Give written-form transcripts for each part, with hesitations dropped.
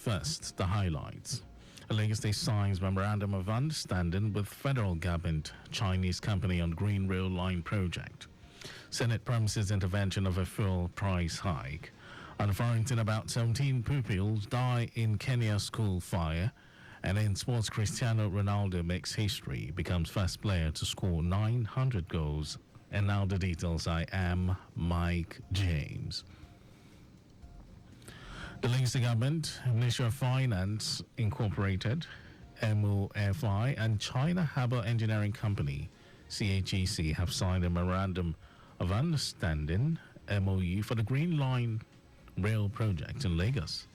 First, the highlights. Lagos State signs memorandum of understanding with federal government Chinese company on Green Rail Line project. Senate promises intervention of a fuel price hike. Unfounded about 17 pupils die in Kenya school fire. And in sports, Cristiano Ronaldo makes history, becomes first player to score 900 goals. And now the details. I am Mike James. The Lagos government, Ministry of Finance Incorporated, MOFI, and China Harbour Engineering Company, CHEC, have signed a memorandum of understanding, MOU, for the Green Line Rail project in Lagos.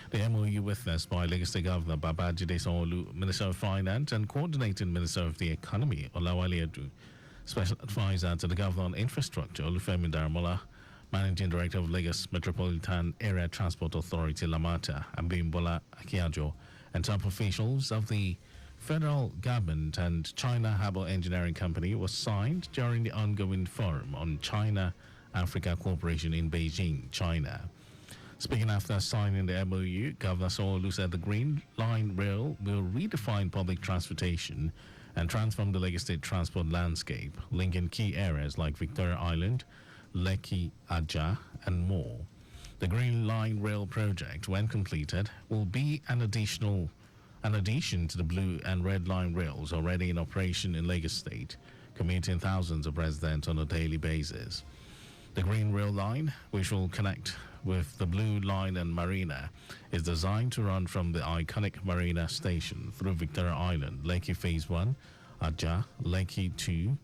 The MOU, witnessed by Lagos State Governor Babajide Sanwo-Olu, Minister of Finance, and Coordinating Minister of the Economy, Olawale Edu, Special Advisor to the Governor on Infrastructure, Olufemi Daramola, Managing Director of Lagos Metropolitan Area Transport Authority, Lamata, Abimbola Akiajo, and top officials of the federal government and China Harbour Engineering Company was signed during the ongoing forum on China-Africa cooperation in Beijing, China. Speaking after signing the MOU, Governor Sanwo-Olu said the Green Line Rail will redefine public transportation and transform the Lagos State transport landscape, linking key areas like Victoria Island, Lekki, Aja, and more. The Green Line Rail project, when completed, will be an addition to the Blue and Red Line rails already in operation in Lagos State, commuting thousands of residents on a daily basis. The Green Rail Line, which will connect with the Blue Line and Marina, is designed to run from the iconic Marina station through Victoria Island, Lekki Phase 1, Aja, Lekki 2,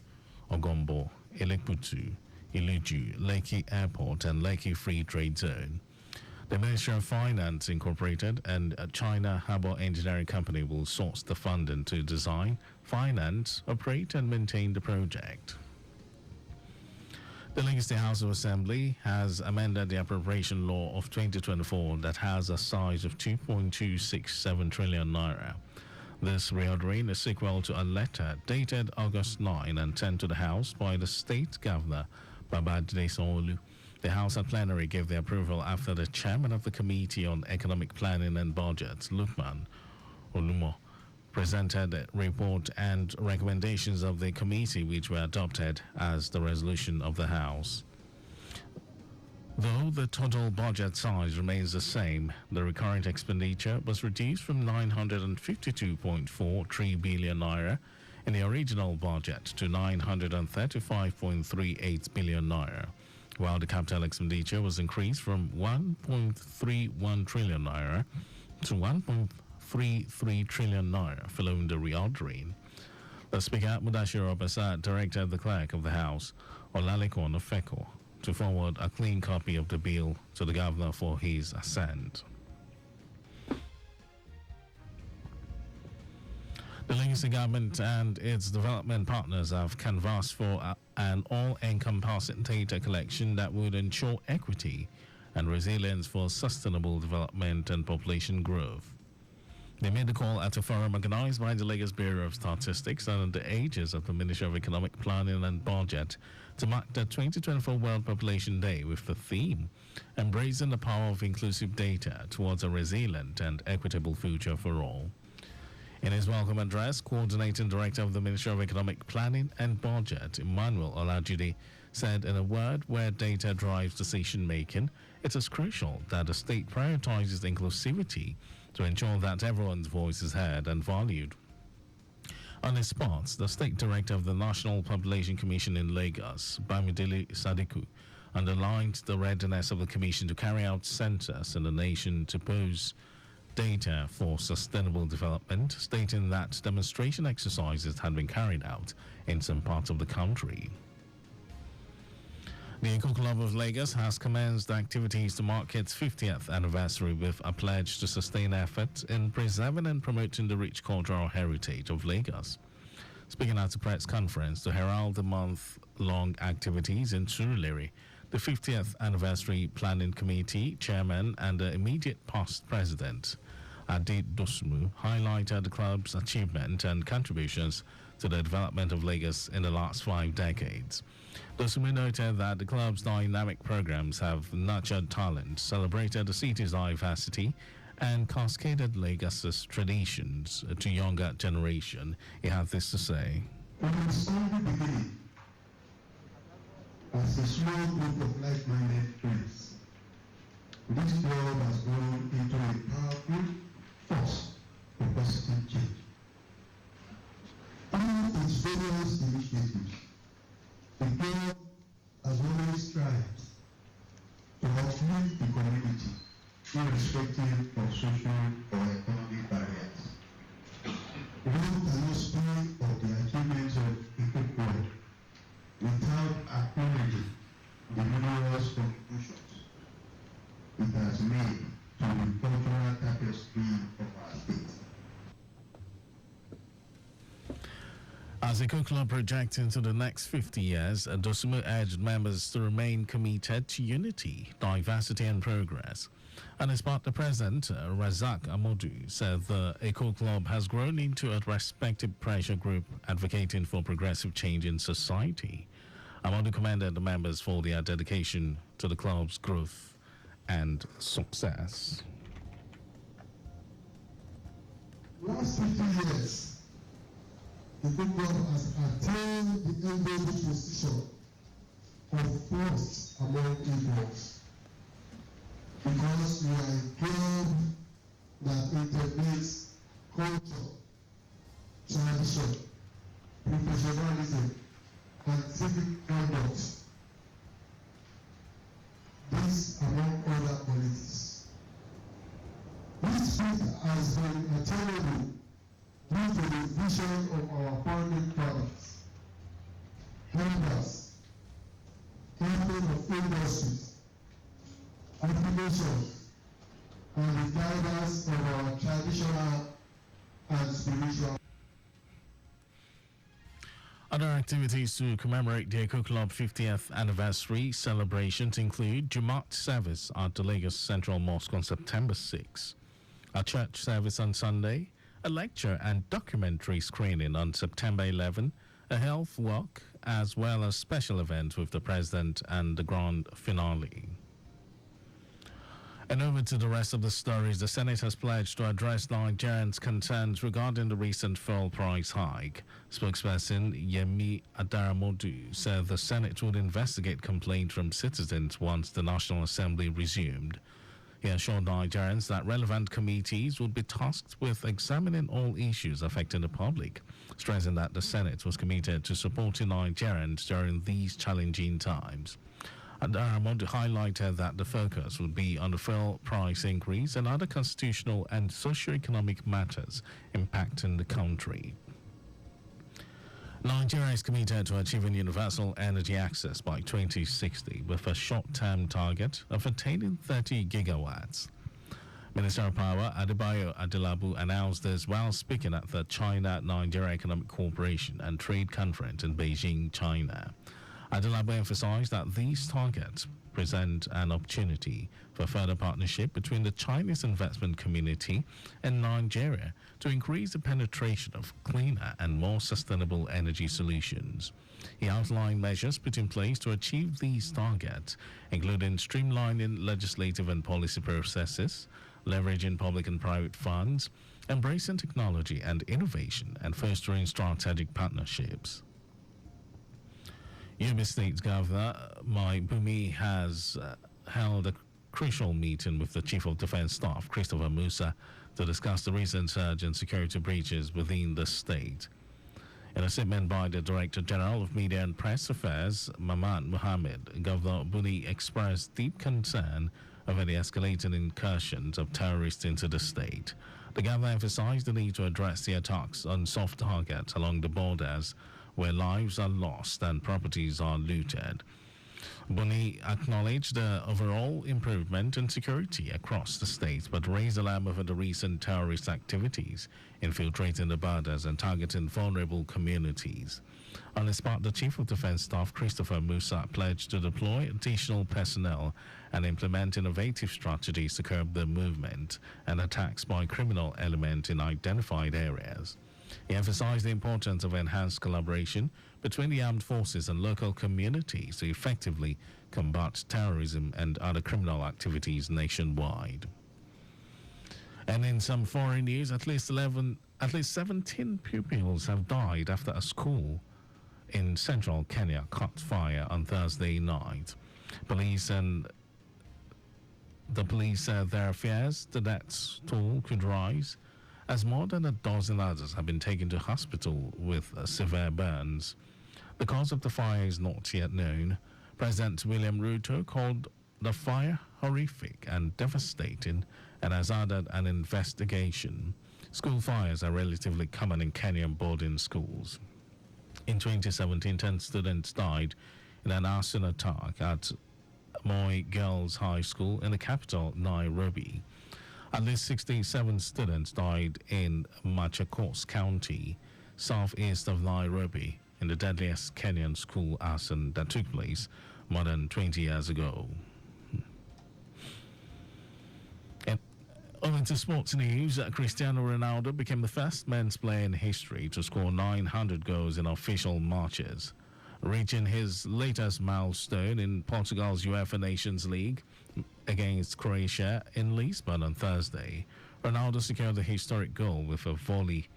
Ogombo, Eleputu, Iluju, Lekki Airport, and Lekki Free Trade Zone. The Ministry of Finance Incorporated and China Harbour Engineering Company will source the funding to design, finance, operate, and maintain the project. The Lagos State House of Assembly has amended the appropriation law of 2024 that has a size of 2.267 trillion naira. This reordering is sequel to a letter dated August 9 and sent to the House by the State Governor Babajide Sanwo-Olu. The House at plenary gave the approval after the chairman of the Committee on Economic Planning and Budget, Lukman Olumo, presented a report and recommendations of the committee, which were adopted as the resolution of the House. Though the total budget size remains the same, the recurrent expenditure was reduced from 952.43 billion naira in the original budget to 935.38 billion naira, while the capital expenditure was increased from 1.31 trillion naira to 1.33 trillion naira following the reordering. The Speaker, Mudashiru Obasa, directed the Clerk of the House, Olalekan Ofeko, to forward a clean copy of the bill to the Governor for his assent. The Lagos government and its development partners have canvassed for an all-encompassing data collection that would ensure equity and resilience for sustainable development and population growth. They made the call at a forum organized by the Lagos Bureau of Statistics under the aegis of the Ministry of Economic Planning and Budget to mark the 2024 World Population Day with the theme, Embracing the Power of Inclusive Data Towards a Resilient and Equitable Future for All. In his welcome address, Coordinating Director of the Ministry of Economic Planning and Budget, Emmanuel Olajide, said in a word where data drives decision-making, it is crucial that the state prioritizes inclusivity to ensure that everyone's voice is heard and valued. On the spot, the State Director of the National Population Commission in Lagos, Bamidele Sadiku, underlined the readiness of the Commission to carry out census in the nation to pose data for sustainable development, stating that demonstration exercises had been carried out in some parts of the country. The Eco Club of Lagos has commenced activities to mark its 50th anniversary with a pledge to sustain efforts in preserving and promoting the rich cultural heritage of Lagos. Speaking at a press conference to herald the month-long activities in Surulere, the 50th Anniversary Planning Committee Chairman and the immediate past President, Ade Dosmu, highlighted the club's achievement and contributions to the development of Lagos in the last 5 decades. Dosmu noted that the club's dynamic programs have nurtured talent, celebrated the city's diversity, and cascaded legacies traditions to younger generation. He had this to say. From its humble beginning, as a small group of like-minded friends, this club has grown into a powerful force for positive change. Through its various initiatives, the club has always strived to uplift the community irrespective of social or economic barriers. One cannot speak of the achievements of Eco Club without acknowledging the numerous contributions it has made to the cultural tapestry of our state. As the Eco Club projects into the next 50 years, Dosumu urged members to remain committed to unity, diversity, and progress. And as part the president, Razak Amodu, said the Eco Club has grown into a respected pressure group advocating for progressive change in society. Amodu commended the members for their dedication to the club's growth and success. Last 50 years, the Eco Club has attained the enviable position of first among equals. Because we are a club that integrates culture, tradition, professionalism, and civic conduct. This among other qualities. This feat has been attainable due to the vision of our founding fathers, elders, captain of industries, affirmation, and the guidance of our traditional and spiritual. Other activities to commemorate the Eco Club 50th anniversary celebrations include Jumat service at the Lagos Central Mosque on September 6, a church service on Sunday, a lecture and documentary screening on September 11, a health walk, as well as special events with the president and the grand finale. And over to the rest of the stories. The Senate has pledged to address Nigerians' concerns regarding the recent fuel price hike. Spokesperson Yemi Adaramodu said the Senate would investigate complaints from citizens once the National Assembly resumed. He assured Nigerians that relevant committees would be tasked with examining all issues affecting the public, stressing that the Senate was committed to supporting Nigerians during these challenging times. And Aramondo highlighted that the focus would be on the fuel price increase and other constitutional and socio-economic matters impacting the country. Nigeria is committed to achieving universal energy access by 2060 with a short-term target of attaining 30 gigawatts. Minister of Power Adebayo Adelabu announced this while speaking at the China-Nigeria Economic Cooperation and Trade Conference in Beijing, China. Adelabu emphasized that these targets present an opportunity for further partnership between the Chinese investment community and Nigeria to increase the penetration of cleaner and more sustainable energy solutions. He outlined measures put in place to achieve these targets, including streamlining legislative and policy processes, leveraging public and private funds, embracing technology and innovation, and fostering strategic partnerships. Yobe State Governor Mai Bumi has held a crucial meeting with the Chief of Defense Staff, Christopher Musa, to discuss the recent surge in security breaches within the state. In a statement by the Director General of Media and Press Affairs, Maman Mohammed, Governor Buni expressed deep concern over the escalating incursions of terrorists into the state. The governor emphasized the need to address the attacks on soft targets along the borders, where lives are lost and properties are looted. Buni acknowledged the overall improvement in security across the state, but raised alarm over the recent terrorist activities, infiltrating the borders and targeting vulnerable communities. On his part, the Chief of Defense Staff, Christopher Musa, pledged to deploy additional personnel and implement innovative strategies to curb the movement and attacks by criminal elements in identified areas. He emphasized the importance of enhanced collaboration between the armed forces and local communities to effectively combat terrorism and other criminal activities nationwide. And in some foreign news, at least 17 pupils have died after a school in central Kenya caught fire on Thursday night. Police said their fears the death toll could rise as more than a dozen others have been taken to hospital with severe burns. The cause of the fire is not yet known. President William Ruto called the fire horrific and devastating and has ordered an investigation. School fires are relatively common in Kenyan boarding schools. In 2017, 10 students died in an arson attack at Moi Girls High School in the capital, Nairobi. At least 67 students died in Machakos County, southeast of Nairobi, in the deadliest Kenyan school arson that took place more than 20 years ago. And over to sports news, Cristiano Ronaldo became the first men's player in history to score 900 goals in official matches, reaching his latest milestone in Portugal's UEFA Nations League against Croatia in Lisbon on Thursday. Ronaldo secured the historic goal with a volley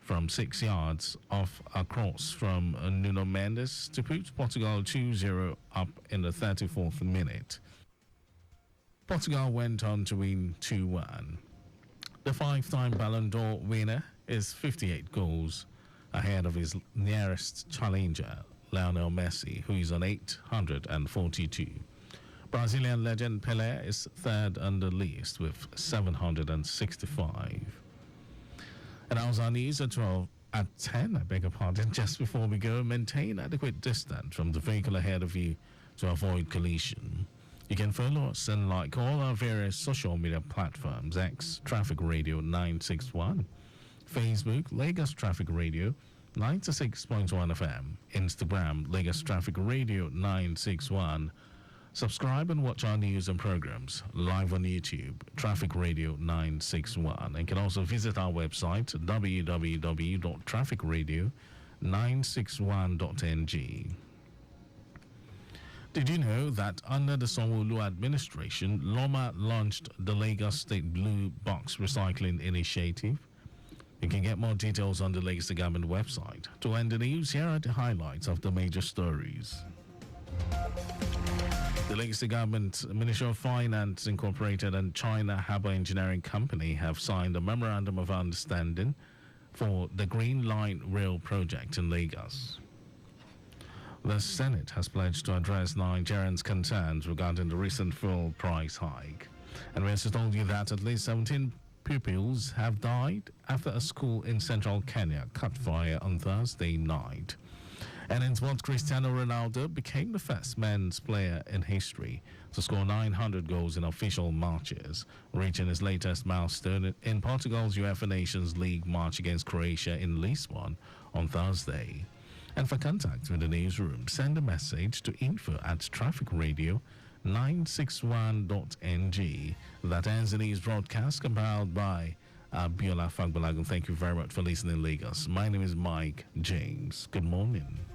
from 6 yards off a cross from Nuno Mendes to put Portugal 2-0 up in the 34th minute. Portugal went on to win 2-1. The five-time Ballon d'Or winner is 58 goals ahead of his nearest challenger, Lionel Messi, who is on 842. Brazilian legend Pelé is third on the list with 765. And that was our news at 10, I beg your pardon. Just before we go, maintain adequate distance from the vehicle ahead of you to avoid collision. You can follow us and like all our various social media platforms: X, Traffic Radio 961, Facebook, Lagos Traffic Radio 96.1 FM, Instagram, Lagos Traffic Radio 961. Subscribe and watch our news and programs live on YouTube, Traffic Radio 961. And can also visit our website, www.trafficradio961.ng. Did you know that under the Sanwo-Olu administration, Loma launched the Lagos State Blue Box Recycling Initiative? You can get more details on the Lagos Government website. To end the news, here are the highlights of the major stories. The Lagos Government, Ministry of Finance Incorporated, and China Harbour Engineering Company have signed a memorandum of understanding for the Green Line Rail project in Lagos. The Senate has pledged to address Nigerians' concerns regarding the recent fuel price hike. And we also told you that at least 17 pupils have died after a school in central Kenya caught fire on Thursday night. And in sports, Cristiano Ronaldo became the first men's player in history to score 900 goals in official matches, reaching his latest milestone in Portugal's UEFA Nations League match against Croatia in Lisbon on Thursday. And for contact with the newsroom, send a message to info@trafficradio961.ng. That ends the news broadcast compiled by Biola Fagbalagun. Thank you very much for listening, Lagos. My name is Mike James. Good morning.